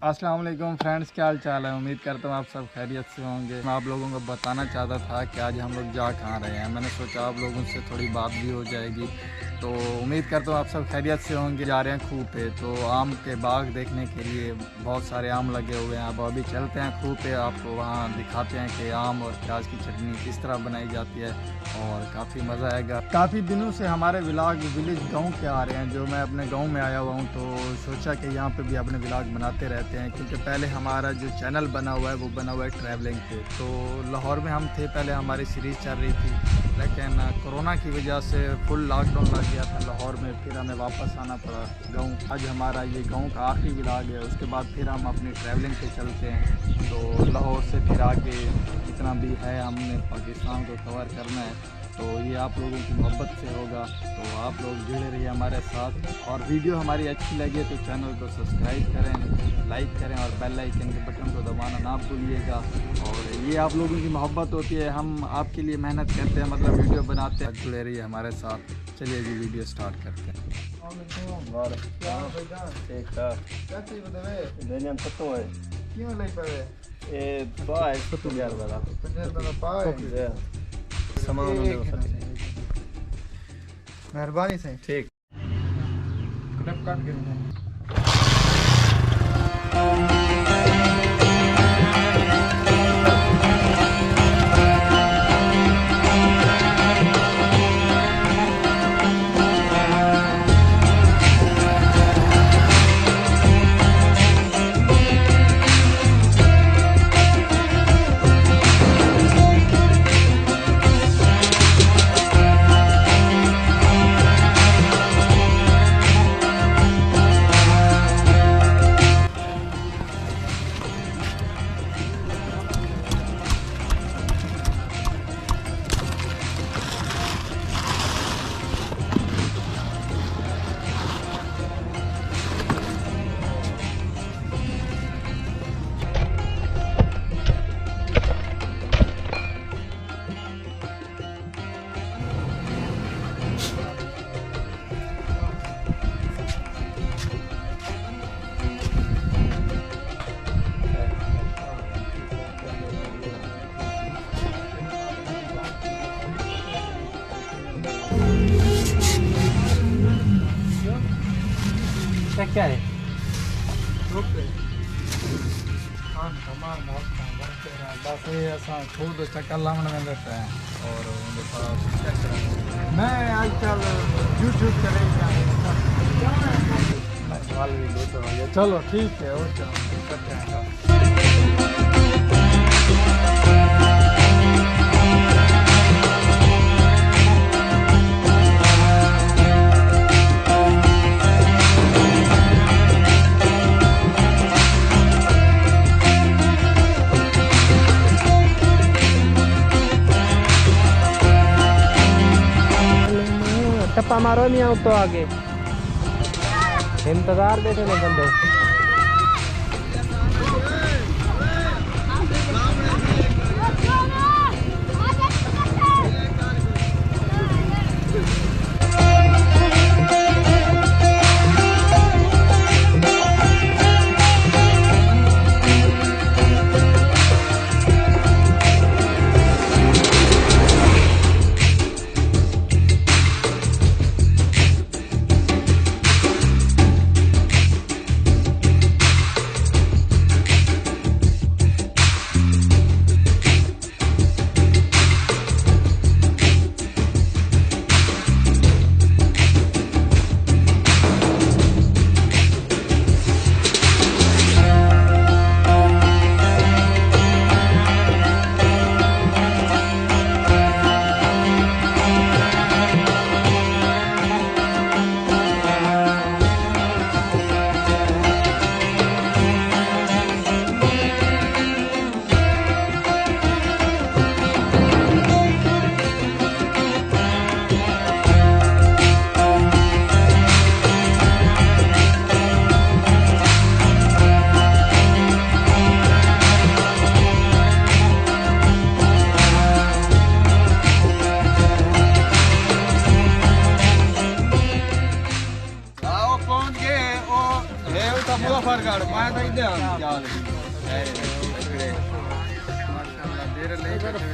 अस्सलाम वालेकुम फ्रेंड्स, क्या हाल चाल है। उम्मीद करता हूँ आप सब खैरियत से होंगे। मैं आप लोगों को बताना चाहता था कि आज हम लोग जा कहाँ रहे हैं। मैंने सोचा आप लोगों से थोड़ी बात भी हो जाएगी, तो उम्मीद करता हूँ आप सब खैरियत से होंगे। जा रहे हैं खूह पे, तो आम के बाग देखने के लिए बहुत सारे आम लगे हुए हैं। अब अभी चलते हैं खूह पे, आपको वहाँ दिखाते हैं कि आम और प्याज की चटनी किस तरह बनाई जाती है और काफ़ी मज़ा आएगा। काफ़ी दिनों से हमारे विलेज गाँव के आ रहे हैं, जो मैं अपने गाँव में आया हुआ हूँ, तो सोचा कि यहाँ पर भी अपने व्लॉग बनाते रहते हैं। क्योंकि पहले हमारा जो चैनल बना हुआ है वो बना हुआ है ट्रैवलिंग पे। तो लाहौर में हम थे, पहले हमारी सीरीज़ चल रही थी, लेकिन कोरोना की वजह से फुल लॉकडाउन लग गया था लाहौर में, फिर हमें वापस आना पड़ा गाँव। आज हमारा ये गाँव का आखिरी व्लॉग है, उसके बाद फिर हम अपनी ट्रैवलिंग पे चलते हैं। तो लाहौर से फिर आगे जितना भी है हमने पाकिस्तान को कवर करना है, तो ये आप लोगों की मोहब्बत से होगा। तो आप लोग जुड़े रहिए हमारे साथ, और वीडियो हमारी अच्छी लगे तो चैनल को सब्सक्राइब करें, लाइक करें और बेल आइकन के बटन को दबाना ना भूलिएगा। और ये आप लोगों की मोहब्बत होती है, हम आपके लिए मेहनत करते हैं, मतलब वीडियो बनाते हैं। जुड़े रहिए हमारे साथ। चलिए जी वीडियो स्टार्ट करते हैं। मेहरबानी से ठीक क्लिप काट के क्या है बस ये ऐसा खुद चक्कर लाने में रहता है। और मैं आजकल यूट्यूब चले चलो ठीक है, और करते हैं। टप्पा मारो नहीं आऊँ तो आगे इंतजार देते नहीं बंदे।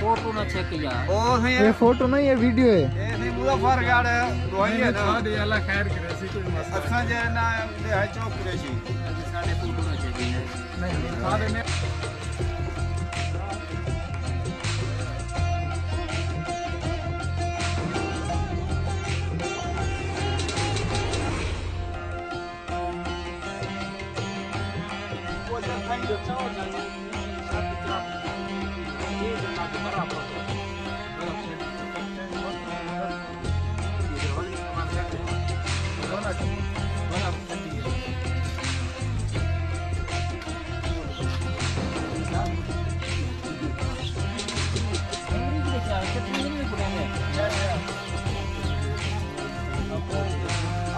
फोटो ना चेक किया ये फोटो नहीं ये वीडियो है खैर करे सी कोई मसला साढ़े फोटो ना चेक किया नहीं खा देने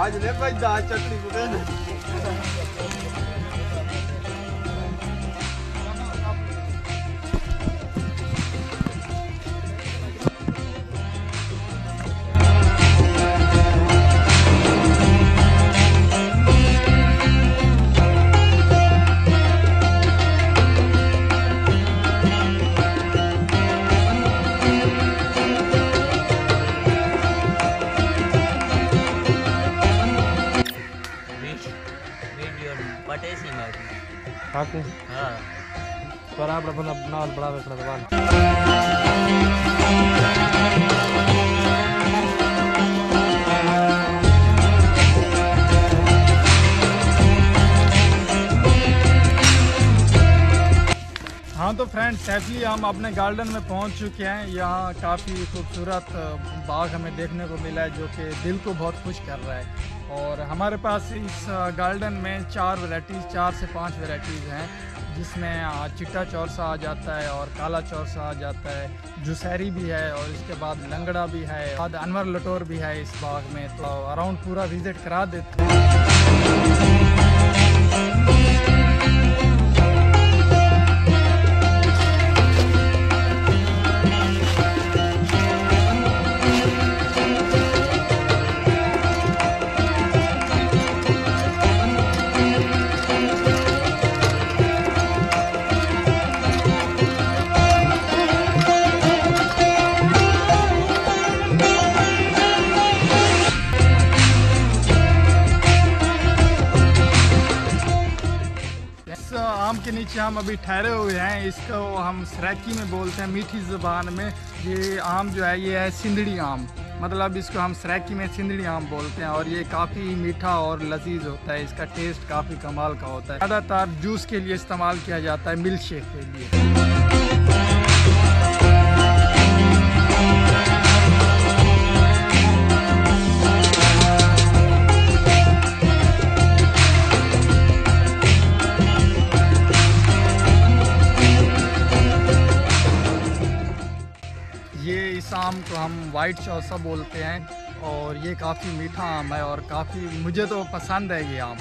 आज ले भाई दाल चटनी ओके हां पर आप अपना नाल बड़ा रखना दबान हाँ तो फ्रेंड्स सैफली हम अपने गार्डन में पहुंच चुके हैं। यहाँ काफ़ी खूबसूरत बाग हमें देखने को मिला है जो कि दिल को बहुत खुश कर रहा है। और हमारे पास इस गार्डन में 4 से 5 वैरायटीज़ हैं, जिसमें चिट्टा चौरसा आ जाता है और काला चौरसा आ जाता है, जुसैरी भी है और इसके बाद लंगड़ा भी है, बाद अनवर लटोर भी है इस बाग में। तो अराउंड पूरा विज़िट करा देते हैं। आम के नीचे हम अभी ठहरे हुए हैं। इसको हम सराकी में बोलते हैं, मीठी ज़बान में। ये आम जो है ये है सिंधड़ी आम, मतलब इसको हम सराकी में सिंधड़ी आम बोलते हैं। और ये काफ़ी मीठा और लजीज होता है, इसका टेस्ट काफ़ी कमाल का होता है। ज़्यादातर जूस के लिए इस्तेमाल किया जाता है, मिल्क शेक के लिए। इस आम को हम वाइट चौसा बोलते हैं और ये काफ़ी मीठा आम है और काफ़ी मुझे तो पसंद है ये आम।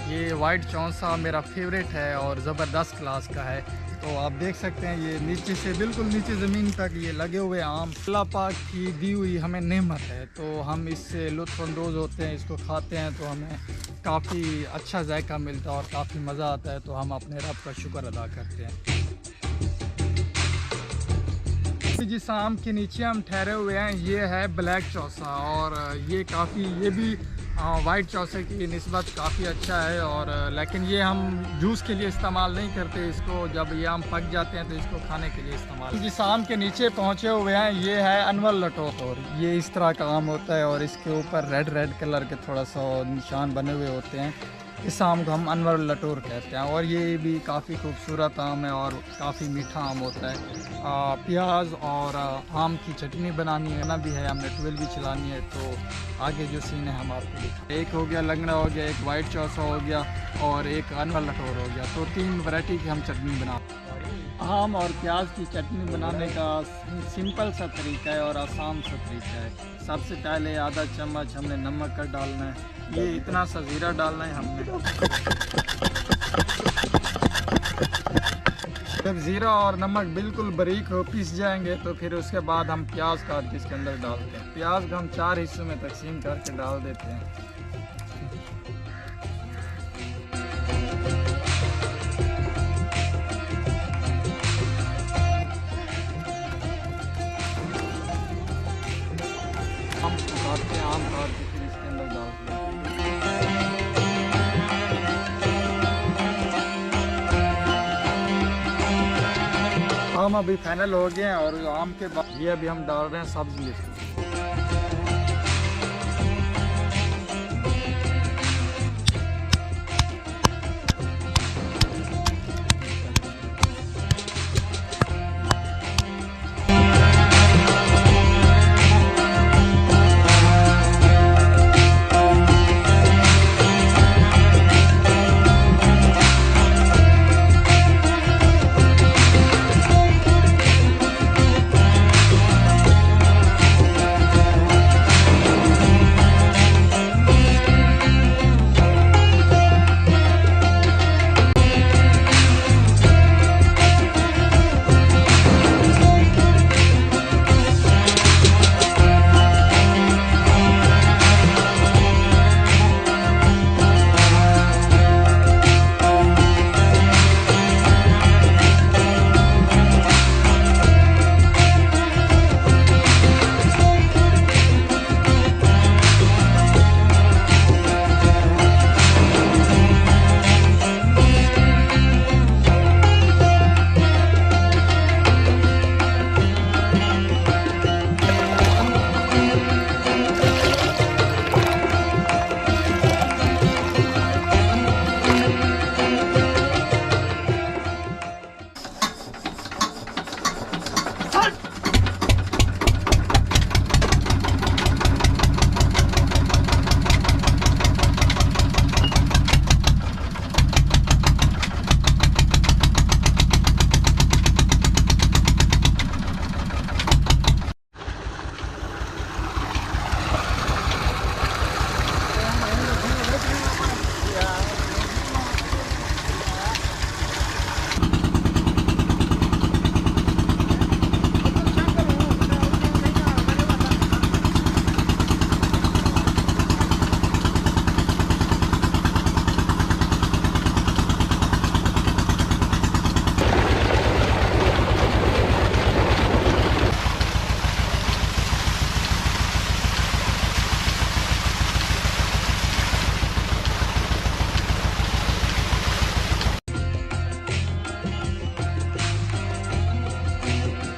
ये वाइट चौसा मेरा फेवरेट है और ज़बरदस्त क्लास का है। तो आप देख सकते हैं ये नीचे से बिल्कुल नीचे ज़मीन तक ये लगे हुए आम अल्लाह पाक की दी हुई हमें नेमत है। तो हम इससे लुत्फ़अंदोज़ होते हैं, इसको खाते हैं तो हमें काफ़ी अच्छा जायका मिलता है और काफ़ी मज़ा आता है। तो हम अपने रब का शुक्र अदा करते हैं। जिस आम के नीचे हम ठहरे हुए हैं ये है ब्लैक चौसा और ये भी वाइट चौसे की निस्बत काफ़ी अच्छा है। और लेकिन ये हम जूस के लिए इस्तेमाल नहीं करते इसको, जब ये आम पक जाते हैं तो इसको खाने के लिए इस्तेमाल। जिस आम के नीचे पहुँचे हुए हैं ये है अनवर लटोर और ये इस तरह का आम होता है और इसके ऊपर रेड कलर के थोड़ा सा निशान बने हुए होते हैं। इस आम को हम अनवर लटोर कहते हैं और ये भी काफ़ी खूबसूरत आम है और काफ़ी मीठा आम होता है। प्याज और आम की चटनी बनानी है ना भी है, हमने 12 भी चलानी है। तो आगे जो सीन है हम आपको दिखाएं। एक हो गया लंगड़ा हो गया, एक वाइट चौसा हो गया और एक अनवर लटोर हो गया। तो 3 वैरायटी की हम चटनी बना। आम और प्याज की चटनी बनाने का सिंपल सा तरीका है और आसान सा तरीका है। सबसे पहले आधा चम्मच हमने नमक का डालना है, ये इतना सा ज़ीरा डालना है हमने। जब ज़ीरा और नमक बिल्कुल बारीक हो पिस जाएंगे तो फिर उसके बाद हम प्याज काट के इसके अंदर डालते हैं। प्याज को हम 4 हिस्सों में तकसीम करके डाल देते हैं। नाम अभी फाइनल हो गए हैं और आम के बाद ये अभी हम डाल रहे हैं सब्ज मिर्च।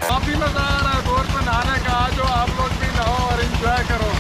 काफ़ी मज़ा आ रहा है बोर में नहाने का। आज आप लोग भी नहाओ और एंजॉय करो।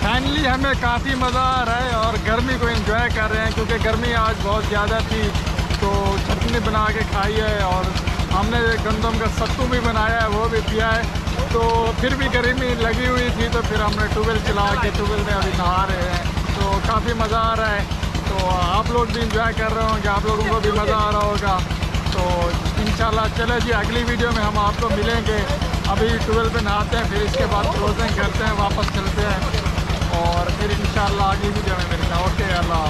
फाइनली हमें काफ़ी मज़ा आ रहा है और गर्मी को एंजॉय कर रहे हैं क्योंकि गर्मी आज बहुत ज़्यादा थी। तो चटनी बना के खाई है और हमने गंदम का सत्तू भी बनाया है, वो भी पिया है। तो फिर भी गर्मी लगी हुई थी तो फिर हमने ट्यूबवेल चला के ट्यूबवेल में अभी नहा रहे हैं। तो काफ़ी मज़ा आ रहा है। तो आप लोग भी इंजॉय कर रहे होंगे, आप लोगों को भी मज़ा आ रहा होगा। तो इंशाल्लाह चले जी, अगली वीडियो में हम आपको मिलेंगे। अभी ट्यूबवेल पे नहाते हैं, फिर इसके बाद क्लोजिंग करते हैं, वापस चलते हैं और फिर इंशाल्लाह अगली वीडियो में मिलते हैं। ओके, अल्लाह।